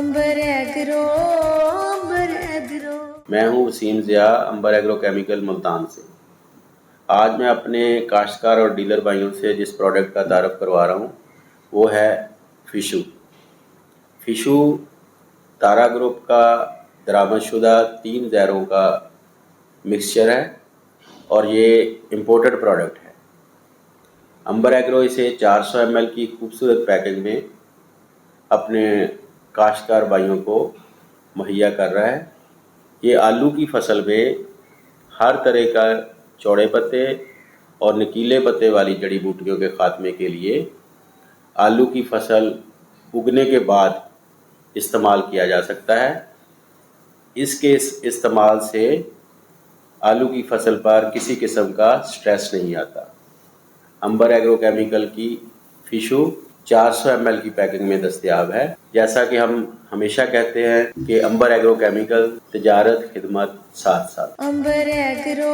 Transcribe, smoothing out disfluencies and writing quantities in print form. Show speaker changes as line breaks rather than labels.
अंबर agro, अंबर agro.
मैं हूं वसीम ज़िया, अंबर agro chemical Multan से। आज मैं अपने काश्तकार और डीलर भाइयों से जिस प्रोडक्ट का तारुफ करवा रहा हूं वो है फिशू। फिशू तारा ग्रुप का दरामदशुदा 3 ज़हरों का मिक्सचर है और ये इम्पोर्टेड प्रोडक्ट है। अंबर एग्रो इसे 400 ml की खूबसूरत पैकिंग में अपने काश्तकार भाइयों को मुहैया कर रहा है। ये आलू की फसल में हर तरह का चौड़े पत्ते और नुकीले पत्ते वाली जड़ी बूटियों के खात्मे के लिए आलू की फसल उगने के बाद इस्तेमाल किया जा सकता है। इसके इस्तेमाल से आलू की फसल पर किसी किस्म का स्ट्रेस नहीं आता। अंबर एग्रो केमिकल की फिशू 400 ml की पैकिंग में दस्तयाब है। जैसा कि हम हमेशा कहते हैं कि अंबर एग्रो केमिकल तिजारत खिदमत साथ साथ।
अंबर एग्रो।